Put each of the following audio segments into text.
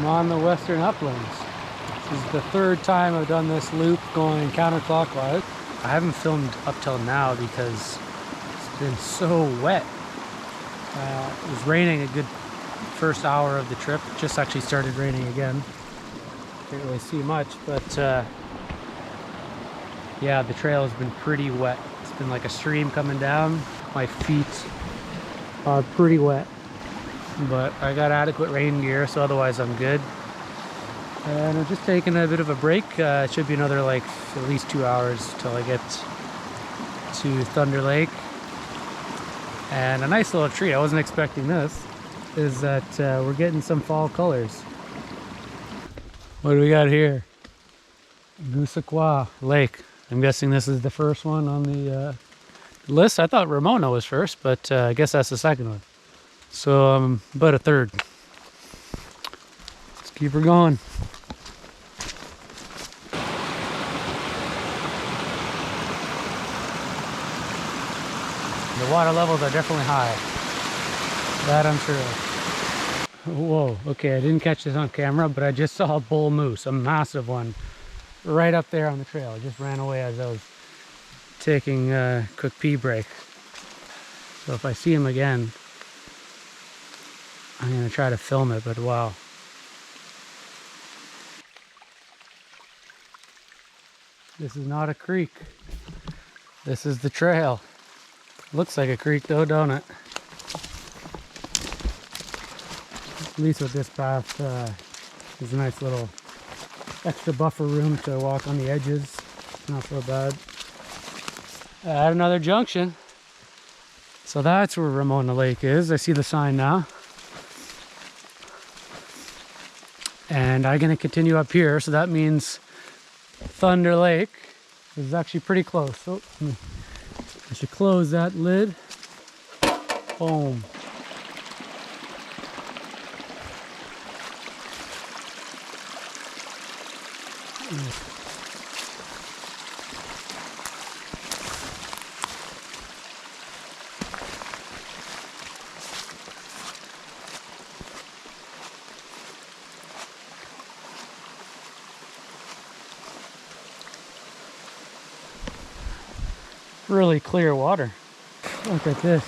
I'm on the western uplands. This is the third time I've done this loop going counterclockwise. I haven't filmed up till now because it's been so wet. It was raining a good first hour of the trip. It just actually started raining again. Can't really see much, but yeah, the trail has been pretty wet. It's been like a stream coming down. My feet are pretty wet, but I got adequate rain gear, so otherwise I'm good. And I'm just taking a bit of a break. It should be another like at least 2 hours till I get to Thunder Lake. And a nice little treat, I wasn't expecting this, is that we're getting some fall colors. What do we got here? Clara Lake. I'm guessing this is the first one on the list. I thought Ramona was first, but I guess that's the second one. So about a third. Let's keep her going. The water levels are definitely high. That I'm sure of. Whoa, okay, I didn't catch this on camera, but I just saw a bull moose, a massive one, right up there on the trail. It just ran away as I was taking a quick pee break. So if I see him again, I'm gonna try to film it, but wow. This is not a creek. This is the trail. Looks like a creek though, don't it? At least with this path, there's a nice little extra buffer room to walk on the edges. Not so bad. At another junction. So that's where Ramona Lake is. I see the sign now. And I'm gonna continue up here, so that means Thunder Lake is actually pretty close. So I should close that lid. Boom. Really clear water. Look at this.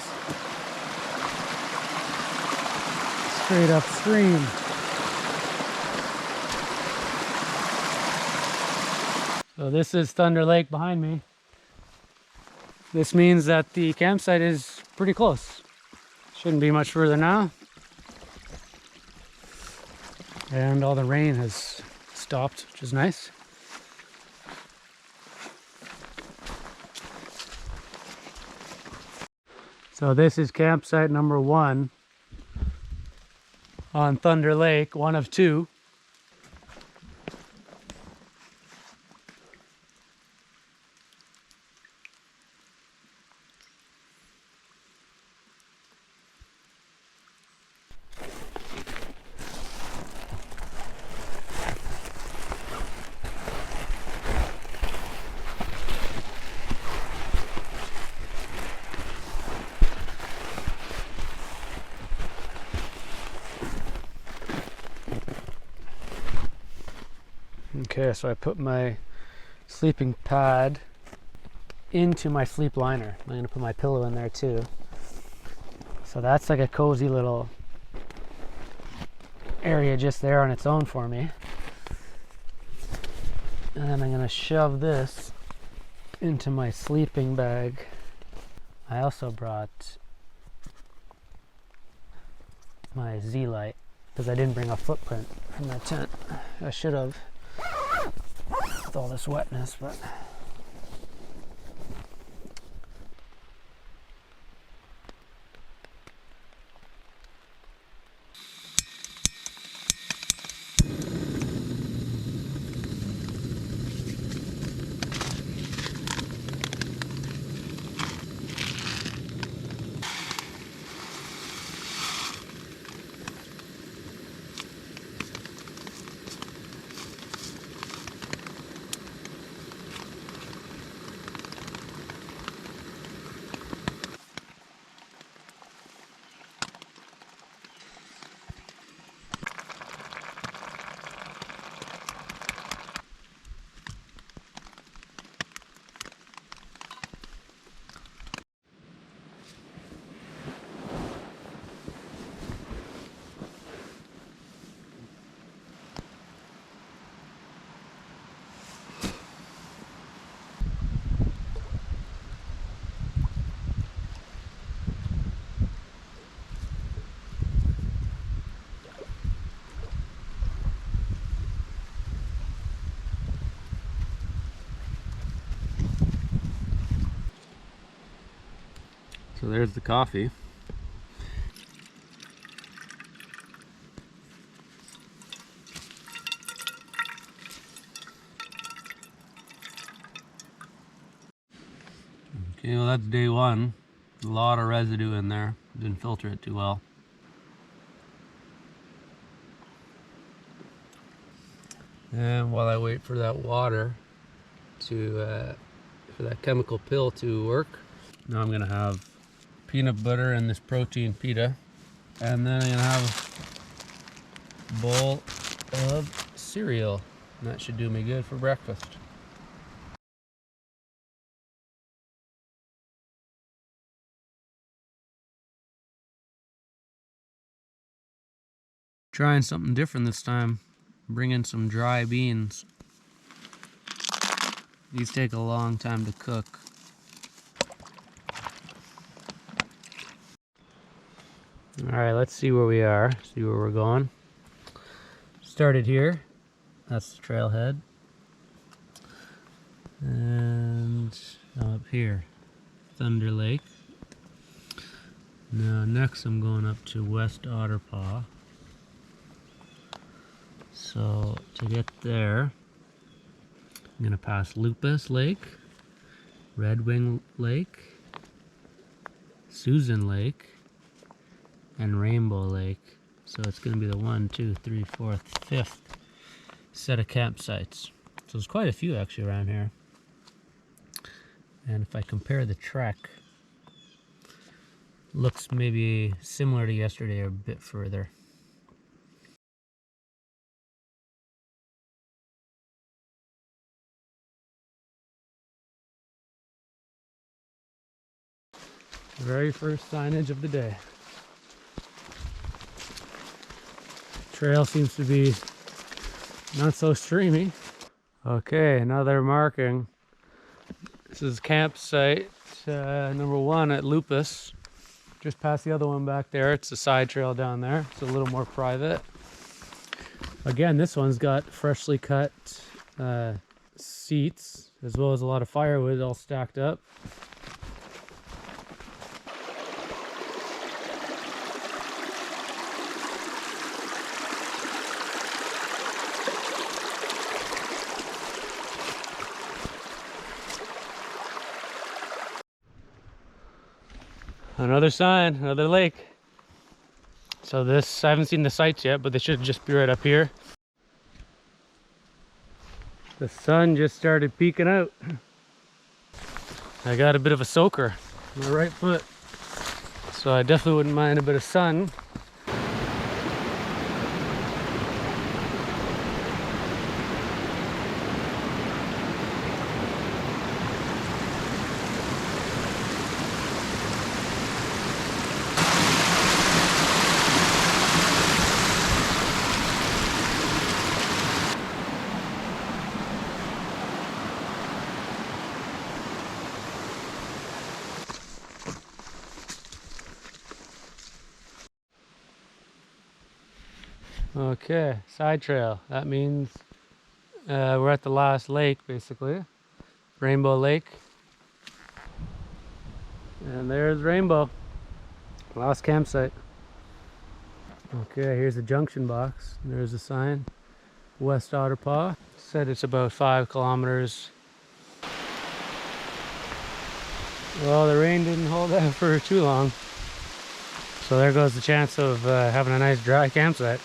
Straight upstream. So this is Thunder Lake behind me. This means that the campsite is pretty close. Shouldn't be much further now. And all the rain has stopped, which is nice. So this is campsite number 1 on Thunder Lake, one of 2. Okay, so I put my sleeping pad into my sleep liner. I'm gonna put my pillow in there too. So that's like a cozy little area just there on its own for me. And then I'm gonna shove this into my sleeping bag. I also brought my Z-light because I didn't bring a footprint from my tent. I should have. With all this wetness, but So there's the coffee. Okay, well that's day one. A lot of residue in there. Didn't filter it too well. And while I wait for that water to, for that chemical pill to work, now I'm gonna have peanut butter and this protein pita. And then I'm gonna have a bowl of cereal. And that should do me good for breakfast. Trying something different this time. Bring in some dry beans. These take a long time to cook. Alright, let's see where we are, see where we're going. Started here, that's the trailhead. And up here, Thunder Lake. Now next I'm going up to West Otterpaw. So to get there, I'm gonna pass Lupus Lake, Red Wing Lake, Susan Lake, and Rainbow Lake. So it's gonna be the 1, 2, 3, 4, 5th set of campsites. So there's quite a few actually around here. And if I compare the trek, looks maybe similar to yesterday or a bit further. Very first signage of the day. Trail seems to be not so streamy. Okay, another marking. This is campsite number 1 at Lupus. Just past the other one back there. It's a side trail down there. It's a little more private. Again, this one's got freshly cut seats as well as a lot of firewood all stacked up. Another sign, another lake. So this, I haven't seen the sights yet, but they should just be right up here. The sun just started peeking out. I got a bit of a soaker on my right foot, so I definitely wouldn't mind a bit of sun. Okay, side trail. That means we're at the last lake, basically. Rainbow Lake. And there's Rainbow. Last campsite. Okay, here's the junction box. There's a sign. West Otterpaw. Said it's about 5 kilometers. Well, the rain didn't hold out for too long. So there goes the chance of having a nice dry campsite.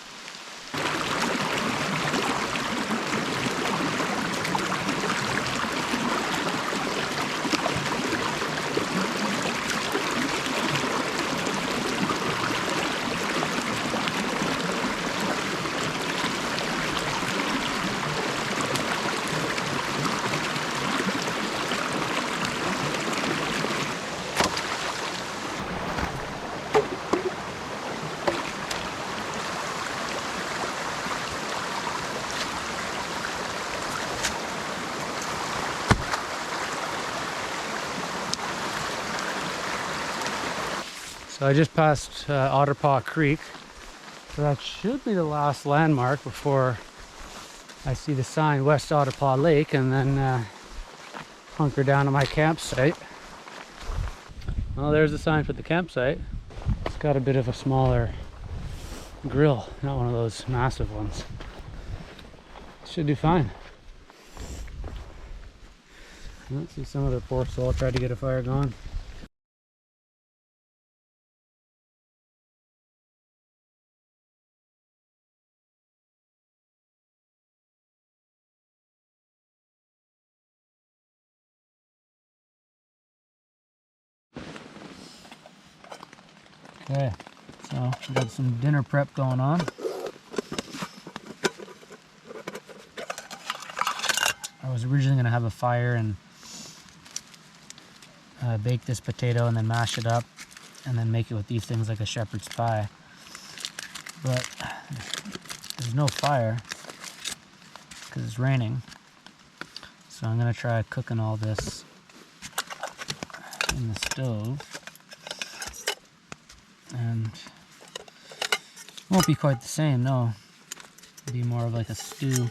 So I just passed Otterpaw Creek, so that should be the last landmark before I see the sign West Otterpaw Lake, and then hunker down to my campsite. Well, there's the sign for the campsite. It's got a bit of a smaller grill, not one of those massive ones. Should do fine. Let's see, some other poor soul tried to get a fire going. Okay, so we got some dinner prep going on. I was originally going to have a fire and bake this potato and then mash it up and then make it with these things like a shepherd's pie. But there's no fire because it's raining. So I'm going to try cooking all this in the stove. And it won't be quite the same, no. It'll be more of like a stew.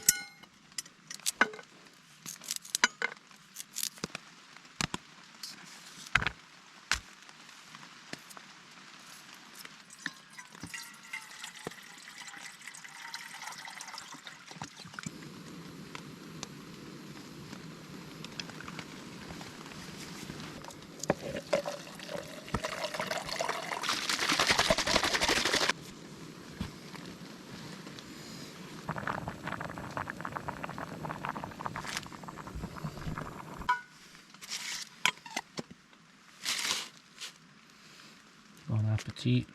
Bon appetit.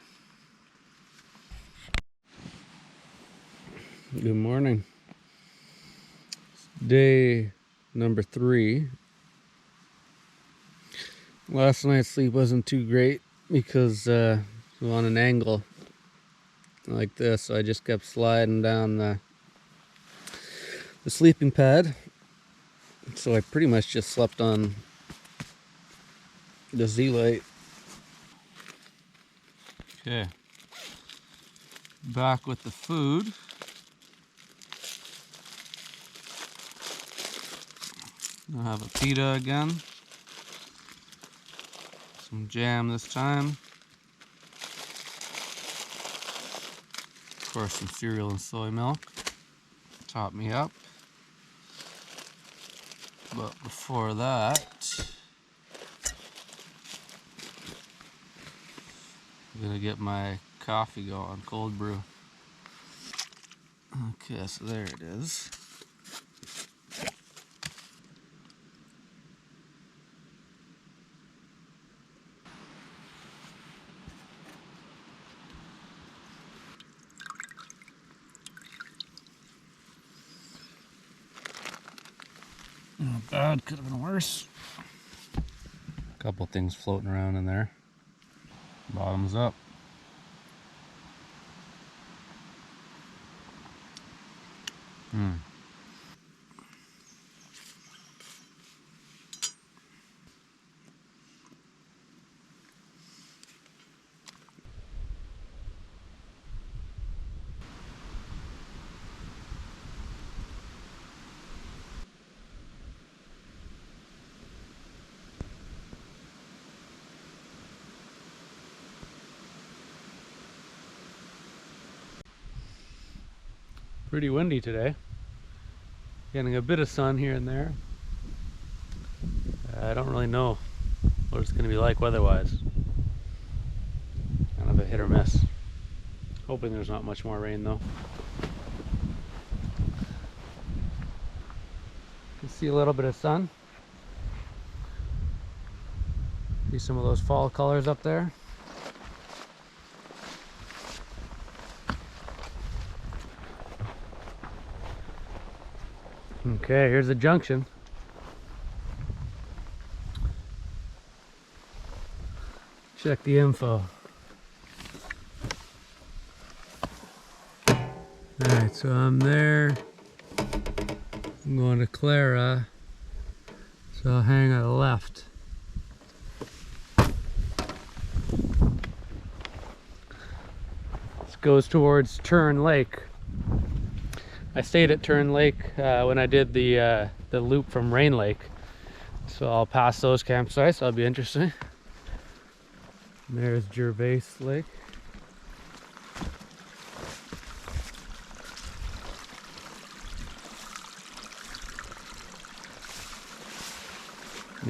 Good morning. Day number 3. Last night's sleep wasn't too great because it was on an angle like this, so I just kept sliding down the sleeping pad. So I pretty much just slept on the Z-Light. Okay, back with the food. I'll have a pita again. Some jam this time. Of course, some cereal and soy milk. Top me up. But before that, I'm gonna get my coffee going, cold brew. Okay, so there it is. Not bad, could have been worse. A couple things floating around in there. Bottoms up. Pretty windy today. Getting a bit of sun here and there. I don't really know what it's going to be like weather-wise. Kind of a hit or miss. Hoping there's not much more rain though. You can see a little bit of sun. See some of those fall colors up there. Okay, here's the junction. Check the info. Alright, so I'm there. I'm going to Clara. So I'll hang on the left. This goes towards Turn Lake. I stayed at Turn Lake when I did the loop from Rain Lake. So I'll pass those campsites, that'll be interesting. There's Gervais Lake.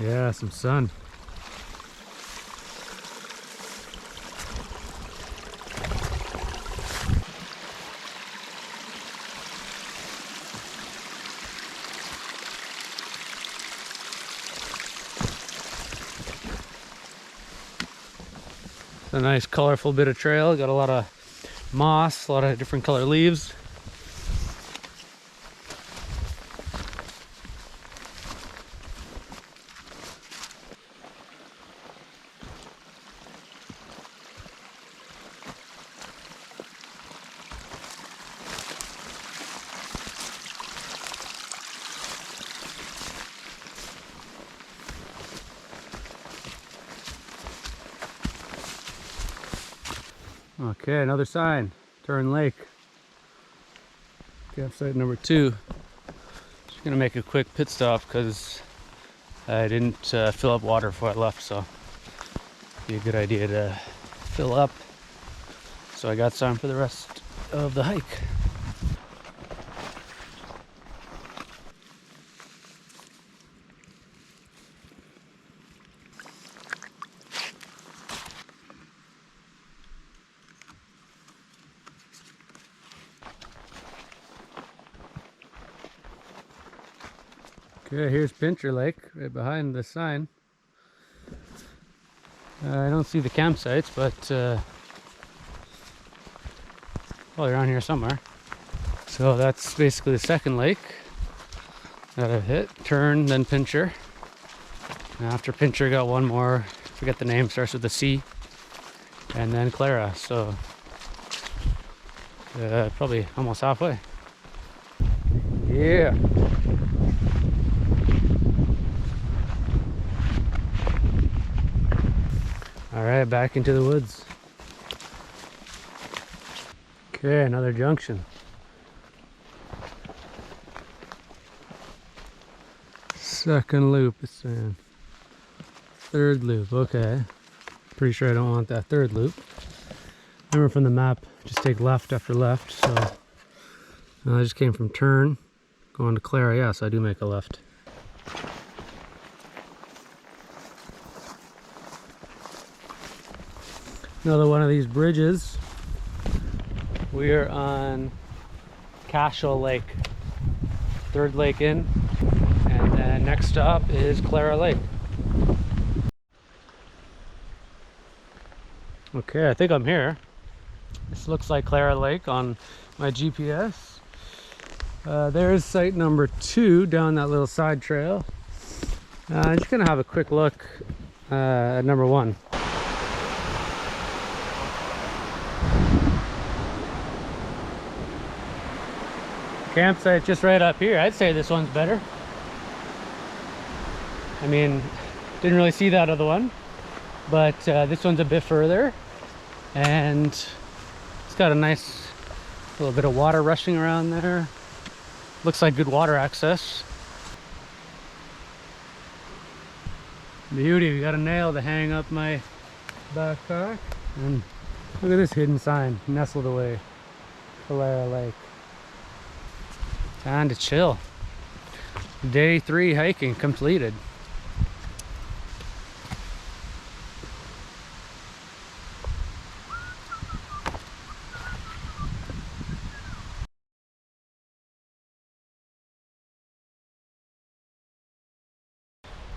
Yeah, some sun. A nice colorful bit of trail. Got a lot of moss, a lot of different color leaves. Okay, another sign. Turn Lake. Campsite number 2. Just gonna make a quick pit stop because I didn't fill up water before I left, so it'd be a good idea to fill up so I got some for the rest of the hike. Okay, here's Pincher Lake, right behind the sign. I don't see the campsites, but well, they're on here somewhere. So that's basically the second lake that I've hit. Turn, then Pincher. And after Pincher, got one more. Forget the name, starts with a C. And then Clara. So probably almost halfway. Yeah. All right, back into the woods. Okay, another junction. Second loop, it's saying. Third loop, okay. Pretty sure I don't want that third loop. Remember from the map, just take left after left, so I just came from turn, going to Clara, yeah, so I do make a left. Another one of these bridges. We are on Cashel Lake, third lake in, and then next stop is Clara Lake. Okay, I think I'm here. This looks like Clara Lake on my GPS. There's site number 2 down that little side trail. I'm just gonna have a quick look at number 1. Campsite just right up here. I'd say this one's better. I mean, didn't really see that other one, but this one's a bit further, and it's got a nice little bit of water rushing around there. Looks like good water access. Beauty, we got a nail to hang up my backpack. And look at this hidden sign, nestled away, Clara Lake. Time to chill. Day 3 hiking completed.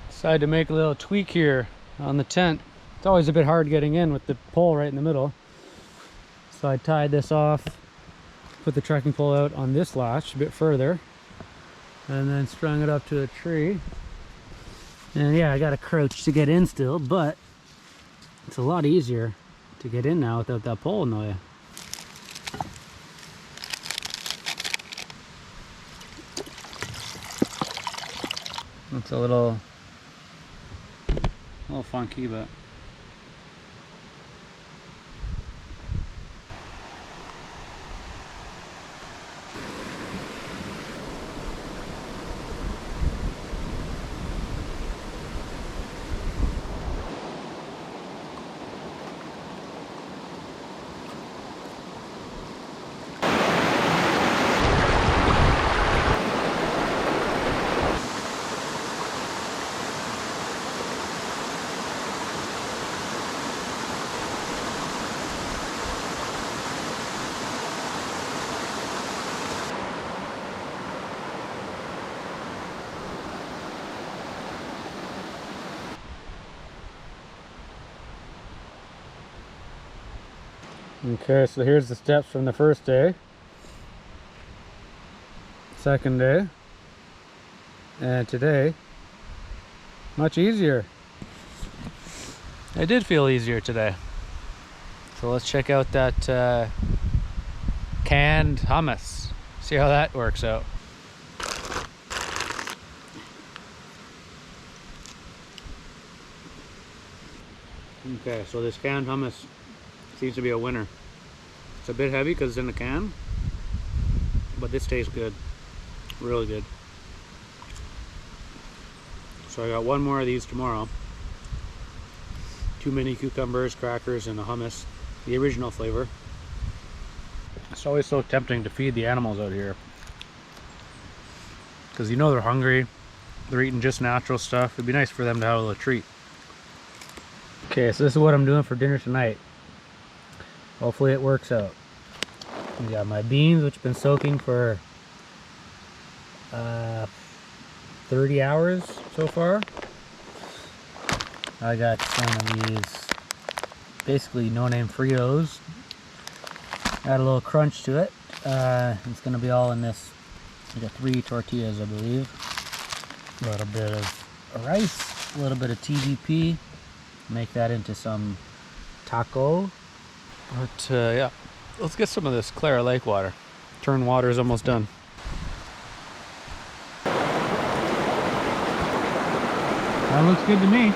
Decided to make a little tweak here on the tent. It's always a bit hard getting in with the pole right in the middle. So I tied this off, put the trekking pole out on this latch a bit further, and then strung it up to a tree. And yeah, I gotta crouch to get in still, but it's a lot easier to get in now without that pole in the way. It's a little funky, but Okay, so here's the steps from the first day, second day, and today, much easier. It did feel easier today. So let's check out that canned hummus. See how that works out. Okay, so this canned hummus seems to be a winner. It's a bit heavy because it's in the can, but this tastes good. Really good. So I got one more of these tomorrow. 2 mini cucumbers, crackers, and the hummus. The original flavor. It's always so tempting to feed the animals out here, because you know they're hungry. They're eating just natural stuff. It'd be nice for them to have a little treat. Okay, so this is what I'm doing for dinner tonight. Hopefully it works out. I got my beans, which have been soaking for 30 hours so far. I got some of these basically no-name Fritos. Add a little crunch to it. It's gonna be all in this. I got 3 tortillas, I believe. A little bit of rice, a little bit of TVP. Make that into some taco. But yeah, let's get some of this Clara Lake water. Turn water is almost done. That looks good to me.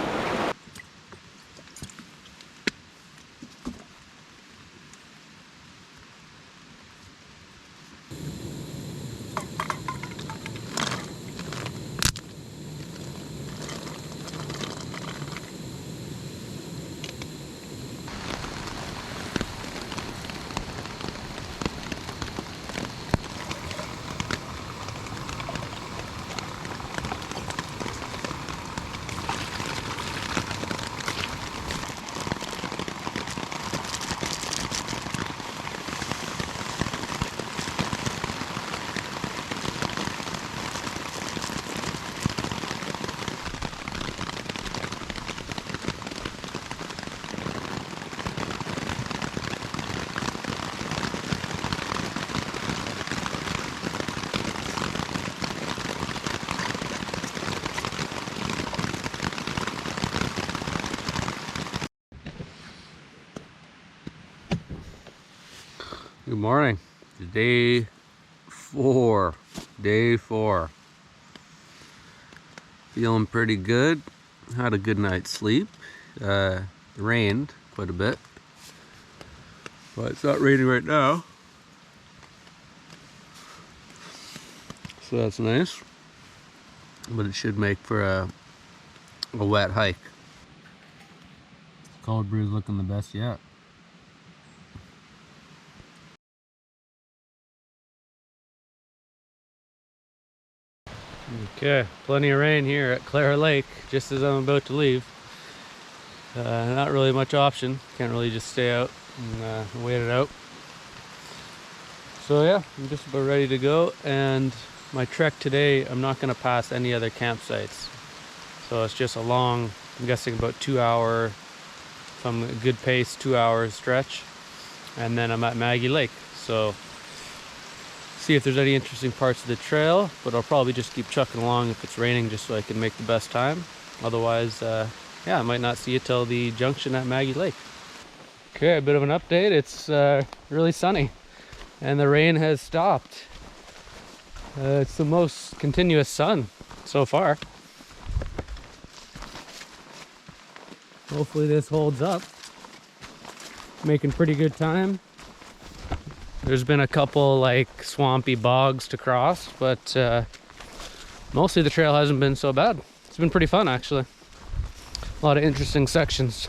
Good morning. It's day 4. Day 4. Feeling pretty good. Had a good night's sleep. It rained quite a bit, but it's not raining right now, so that's nice. But it should make for a wet hike. Cold brew's looking the best yet. Okay, plenty of rain here at Clara Lake just as I'm about to leave. Not really much option. Can't really just stay out and wait it out. So yeah, I'm just about ready to go, and my trek today, I'm not going to pass any other campsites. So it's just a long, I'm guessing about 2 hour, if I'm a good pace, 2 hour stretch. And then I'm at Maggie Lake. So see if there's any interesting parts of the trail, but I'll probably just keep chucking along if it's raining, just so I can make the best time. Otherwise, yeah, I might not see you till the junction at Maggie Lake. Okay, a bit of an update. It's really sunny and the rain has stopped. It's the most continuous sun so far. Hopefully this holds up. Making pretty good time. There's been a couple like swampy bogs to cross, but mostly the trail hasn't been so bad. It's been pretty fun actually. A lot of interesting sections.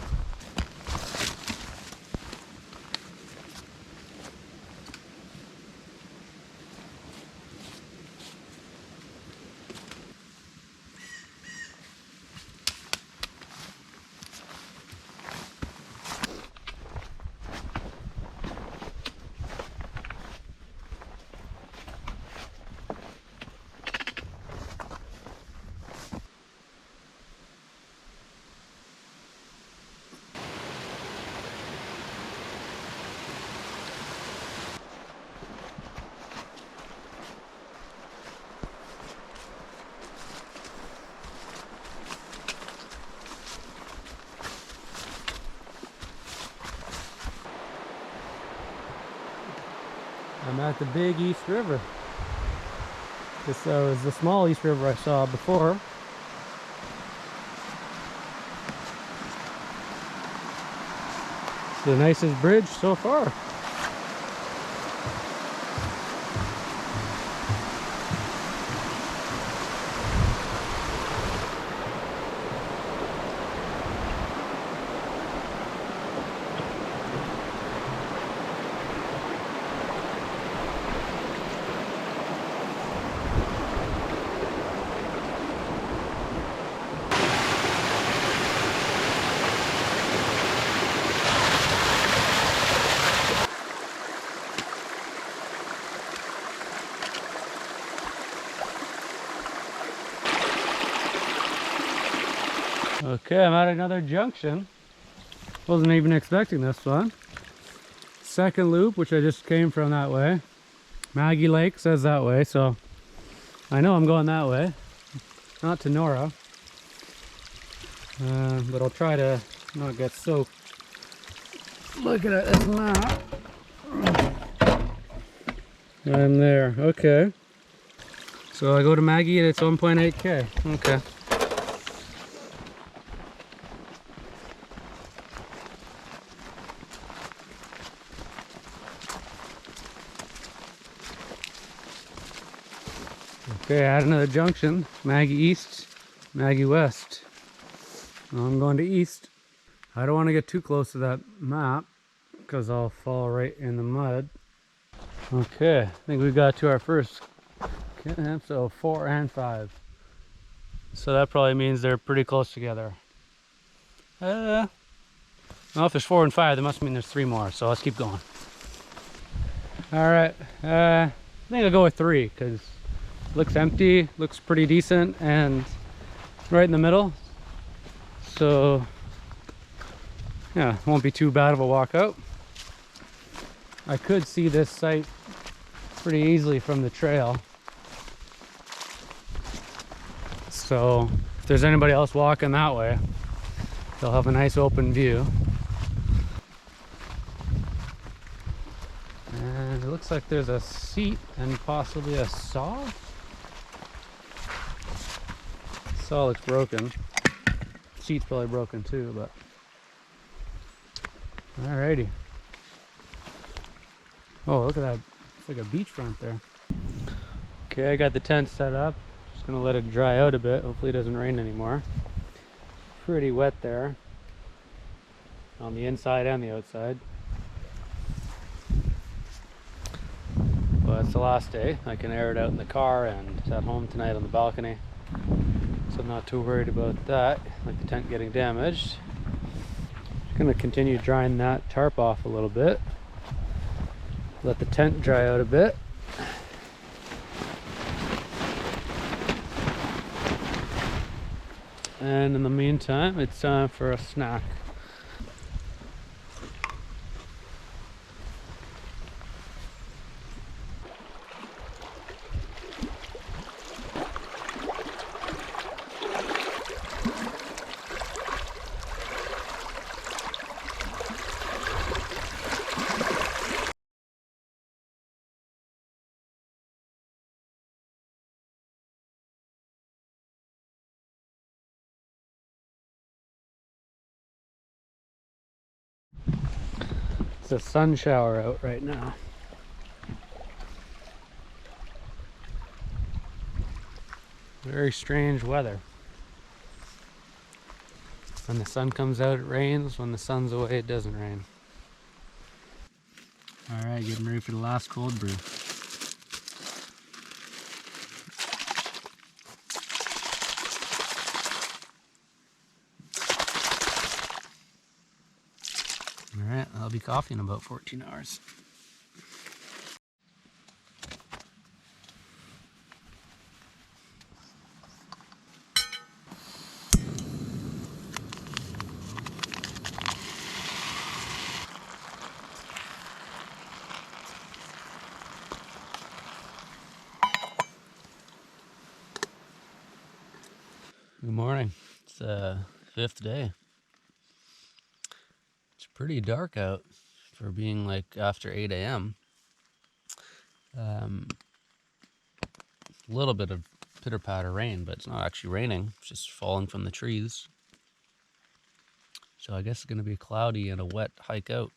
I'm at the big East River. This was the small East River I saw before. It's the nicest bridge so far. Okay, I'm at another junction. Wasn't even expecting this one. Second loop, which I just came from that way. Maggie Lake says that way, so I know I'm going that way. Not to Nora. But I'll try to not get soaked. Looking at this map. I'm there, okay. So I go to Maggie and it's 1.8K, okay. Okay, add another junction. Maggie East, Maggie West. I'm going to East. I don't want to get too close to that map because I'll fall right in the mud. Okay, I think we got to our first camp, so 4 and 5. So that probably means they're pretty close together. Well, if there's 4 and 5, that must mean there's 3 more, so let's keep going. Alright, I think I'll go with 3 because it looks empty, looks pretty decent, and right in the middle. So, yeah, won't be too bad of a walk out. I could see this site pretty easily from the trail. So, if there's anybody else walking that way, they'll have a nice open view. And it looks like there's a seat and possibly a saw. Saw looks broken. Seat's probably broken too, but alrighty. Oh, look at that. It's like a beachfront there. Okay, I got the tent set up. Just gonna let it dry out a bit. Hopefully it doesn't rain anymore. Pretty wet there on the inside and the outside. But it's the last day. I can air it out in the car and it's at home tonight on the balcony. So I'm not too worried about that, like the tent getting damaged. Just gonna continue drying that tarp off a little bit. Let the tent dry out a bit. And in the meantime, it's time for a snack. It's a sun shower out right now. Very strange weather. When the sun comes out, it rains. When the sun's away, it doesn't rain. Alright, getting ready for the last cold brew. Alright, I'll be coffee in about 14 hours. Good morning. It's the 5th day. It's pretty dark out for being like after 8 a.m. A little bit of pitter-patter rain, but it's not actually raining. It's just falling from the trees. So I guess it's going to be cloudy and a wet hike out.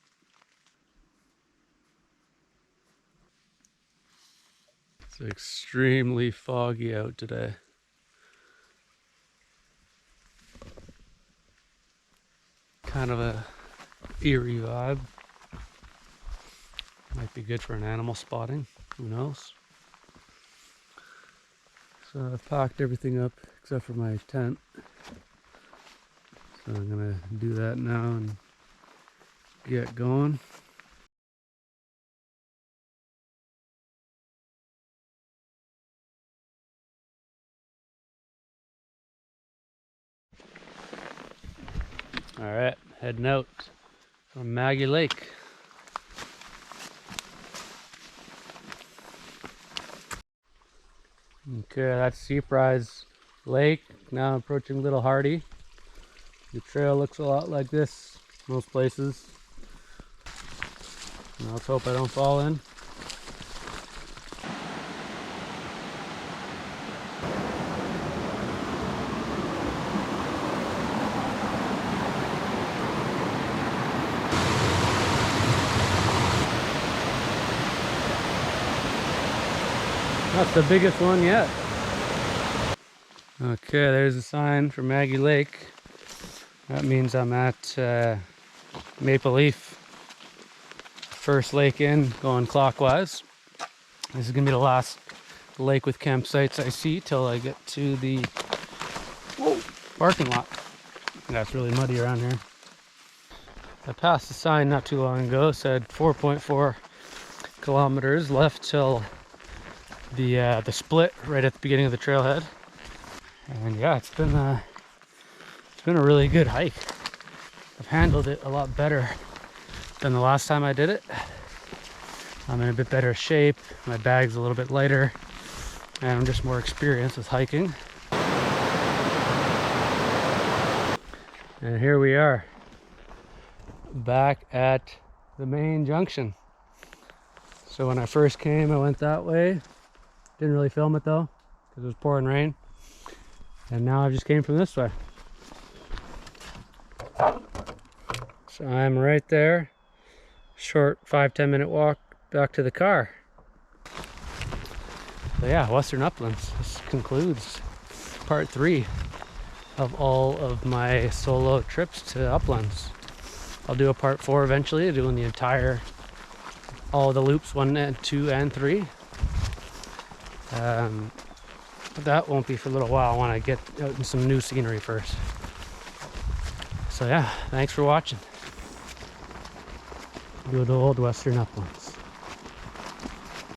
It's extremely foggy out today. Kind of a eerie vibe. Might be good for an animal spotting, who knows? So I've packed everything up except for my tent. So I'm gonna do that now and get going. All right, heading out from Maggie Lake. Okay, that's Seaprise Lake. Now approaching Little Hardy. The trail looks a lot like this most places. Now let's hope I don't fall in. That's the biggest one yet. Okay, there's a sign for Maggie Lake. That means I'm at Maple Leaf. First lake in, going clockwise. This is gonna be the last lake with campsites I see till I get to the parking lot. Yeah, it's really muddy around here. I passed a sign not too long ago, said 4.4 kilometers left till the split right at the beginning of the trailhead. And yeah, it's been a really good hike. I've handled it a lot better than the last time I did it. I'm in a bit better shape, my bag's a little bit lighter, and I'm just more experienced with hiking. And here we are, back at the main junction. So when I first came, I went that way. Didn't really film it though, because it was pouring rain. And now I just came from this way. So I'm right there. Short 5-10 minute walk back to the car. So yeah, Western Uplands. This concludes part 3 of all of my solo trips to Uplands. I'll do a part 4 eventually, doing the entire, all the loops 1 and 2 and 3. But that won't be for a little while. I want to get out in some new scenery first. So yeah, thanks for watching. Good old Western Uplands.